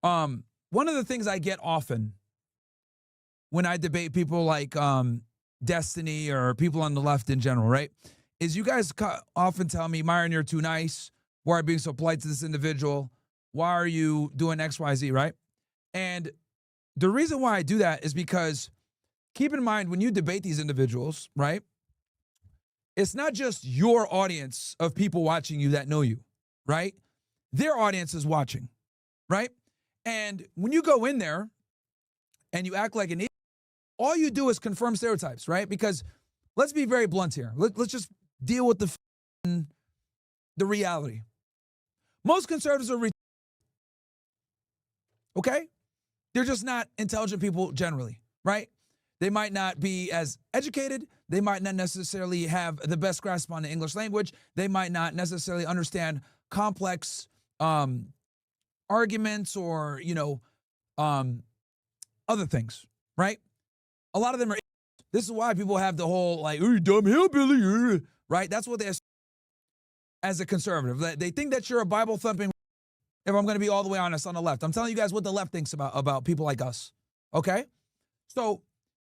One of the things I get often when I debate people like Destiny or people on the left in general, right, is you guys often tell me, Myron, you're too nice. Why are you being so polite to this individual? Why are you doing X, Y, Z, right? And the reason why I do that is because keep in mind when you debate these individuals, right, it's not just your audience of people watching you that know you, right? Their audience is watching, right? And when you go in there and you act like an idiot, all you do is confirm stereotypes, right? Because let's be very blunt here. Let's just deal with the reality. Most conservatives are okay? They're just not intelligent people generally, right? They might not be as educated. They might not necessarily have the best grasp on the English language. They might not necessarily understand complex arguments or, other things, right? A lot of them are. This is why people have the whole like, "Oh, you dumb hillbilly," right? That's what they as a conservative. They think that you're a Bible thumping. If I'm going to be all the way honest, on the left, I'm telling you guys what the left thinks about people like us. Okay, so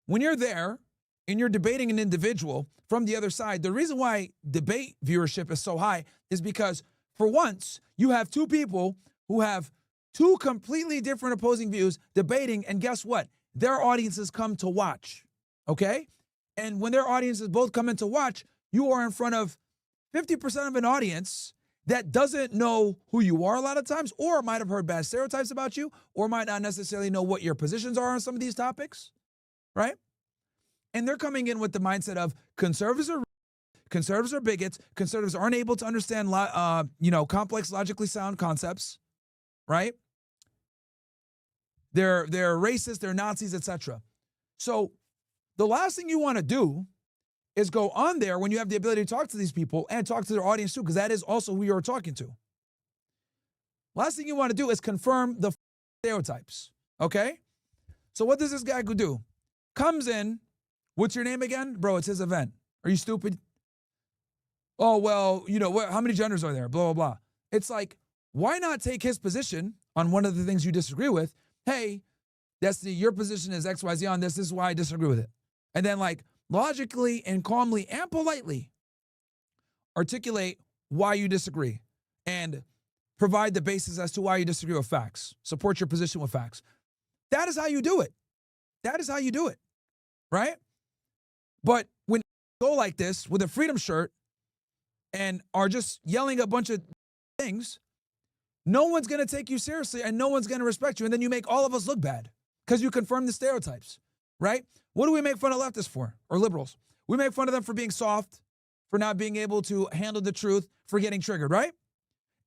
when you're there and you're debating an individual from the other side, the reason why debate viewership is so high is because for once you have two people who have two completely different opposing views debating, and guess what? Their audiences come to watch, okay? And when their audiences both come in to watch, you are in front of 50% of an audience that doesn't know who you are a lot of times, or might have heard bad stereotypes about you, or might not necessarily know what your positions are on some of these topics, right? And they're coming in with the mindset of conservatives are bigots, conservatives aren't able to understand, complex, logically sound concepts, right? They're racist, they're Nazis, etc. So the last thing you want to do is go on there when you have the ability to talk to these people and talk to their audience too, because that is also who you're talking to. Last thing you want to do is confirm the stereotypes, okay? So what does this guy go do? Comes in, what's your name again? Bro, it's his event. Are you stupid? Oh, well, how many genders are there? Blah, blah, blah. It's like, why not take his position on one of the things you disagree with? Hey, Destiny, your position is XYZ on this. This is why I disagree with it. And then logically and calmly and politely articulate why you disagree and provide the basis as to why you disagree with facts. Support your position with facts. That is how you do it. That is how you do it, right? But when you go like this with a freedom shirt and are just yelling a bunch of things, no one's going to take you seriously and no one's going to respect you. And then you make all of us look bad because you confirm the stereotypes, right? What do we make fun of leftists for, or liberals? We make fun of them for being soft, for not being able to handle the truth, for getting triggered, right?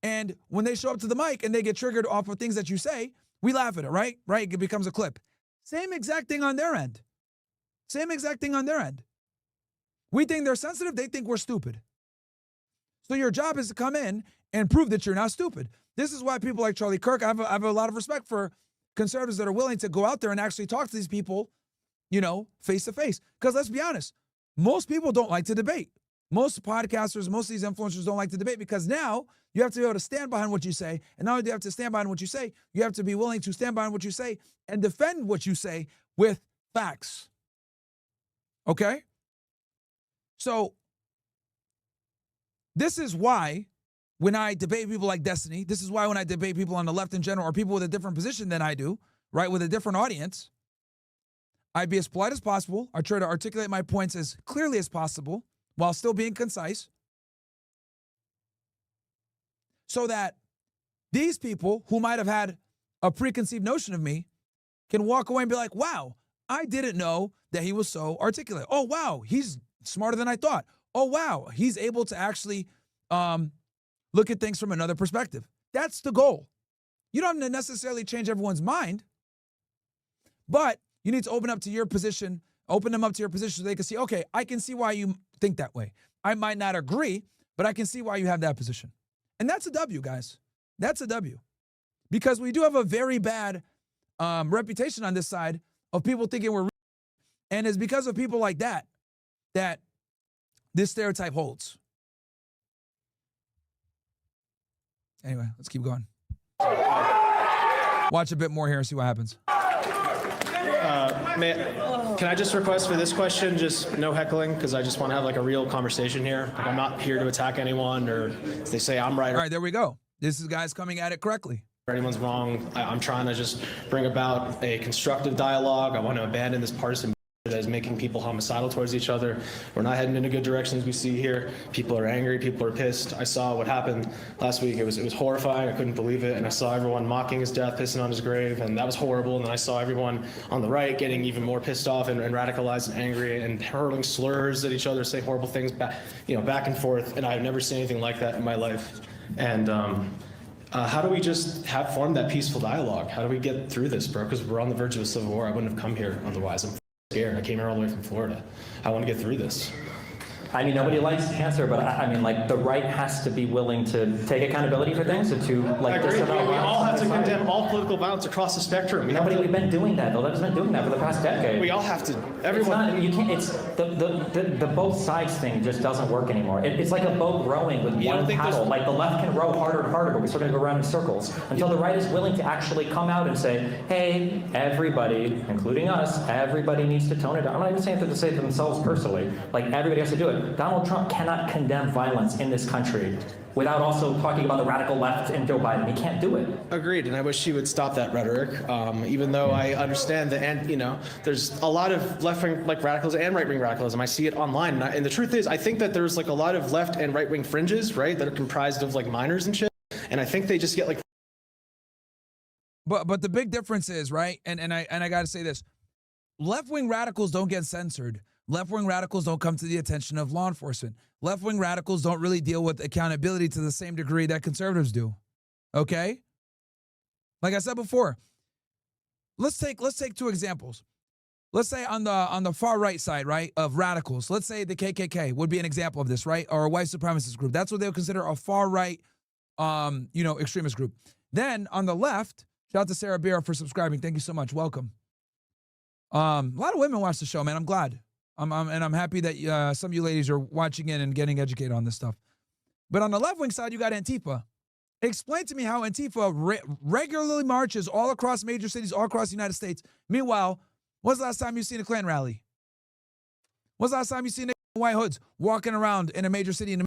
And when they show up to the mic and they get triggered off of things that you say, we laugh at it, right? Right? It becomes a clip. Same exact thing on their end. Same exact thing on their end. We think they're sensitive. They think we're stupid. So your job is to come in and prove that you're not stupid. This is why people like Charlie Kirk, I have a lot of respect for conservatives that are willing to go out there and actually talk to these people, face to face. Because let's be honest, most people don't like to debate. Most podcasters, most of these influencers don't like to debate because now you have to be able to stand behind what you say. And not only do you have to stand behind what you say, you have to be willing to stand behind what you say and defend what you say with facts. Okay? So this is why when I debate people like Destiny, this is why when I debate people on the left in general or people with a different position than I do, right, with a different audience, I'd be as polite as possible. I try to articulate my points as clearly as possible while still being concise so that these people who might have had a preconceived notion of me can walk away and be like, wow, I didn't know that he was so articulate. Oh, wow, he's smarter than I thought. Oh, wow, he's able to actually look at things from another perspective. That's the goal. You don't have to necessarily change everyone's mind, but you need to open them up to your position so they can see, okay, I can see why you think that way. I might not agree, but I can see why you have that position. And that's a W, guys. That's a W. Because we do have a very bad reputation on this side of people thinking we're, and it's because of people like that that this stereotype holds. Anyway, let's keep going. Watch a bit more here and see what happens. Can I just request for this question, just no heckling, because I just want to have like a real conversation here. Like, I'm not here to attack anyone, or if they say I'm right All right, there we go. This is guys coming at it correctly. or anyone's wrong. I'm trying to just bring about a constructive dialogue. I want to abandon this partisan that is making people homicidal towards each other. We're not heading in a good direction as we see here. People are angry, people are pissed. I saw what happened last week. It was horrifying. I couldn't believe it. And I saw everyone mocking his death, pissing on his grave, and that was horrible. And then I saw everyone on the right getting even more pissed off and radicalized and angry and hurling slurs at each other, say horrible things back, back and forth. And I've never seen anything like that in my life. And how do we just form that peaceful dialogue? How do we get through this, bro? Because we're on the verge of a civil war. I wouldn't have come here otherwise. I'm scared. I came here all the way from Florida. I want to get through this. I mean, nobody likes cancer, but I mean, like, the right has to be willing to take accountability for things and to, like, I agree. disavow We all have to violence. condemn all political violence across the spectrum. We've been doing that. The left's been doing that for the past decade. We all have to. It's Everyone. not, you can't, it's the both sides thing just doesn't work anymore. It's like a boat rowing with You don't one think paddle. there's- Like, the left can row harder and harder, but we're sort of go around in circles until the right is willing to actually come out and say, hey, everybody, including us, everybody needs to tone it down. I'm not even saying that to say to themselves personally. Like, everybody has to do it. Donald Trump cannot condemn violence in this country without also talking about the radical left and Joe Biden. He can't do it. Agreed, and I wish he would stop that rhetoric. Even though I understand that, and there's a lot of left-wing like radicalism and right-wing radicalism. I see it online, and the truth is, I think that there's like a lot of left and right-wing fringes, right, that are comprised of like minors and shit. And I think they just get like. But the big difference is, right, and I got to say this, left-wing radicals don't get censored. Left-wing radicals don't come to the attention of law enforcement. Left-wing radicals don't really deal with accountability to the same degree that conservatives do. Okay? Like I said before, let's take two examples. Let's say on the far right side, right, of radicals, let's say the KKK would be an example of this, right? Or a white supremacist group. That's what they would consider a far right extremist group. Then on the left, shout out to Sarah Beer for subscribing. Thank you so much. Welcome. A lot of women watch the show, man. I'm glad. I'm happy that some of you ladies are watching in and getting educated on this stuff. But on the left-wing side, you got Antifa. Explain to me how Antifa regularly marches all across major cities, all across the United States. Meanwhile, when's the last time you've seen a Klan rally? When's the last time you've seen white hoods walking around in a major city in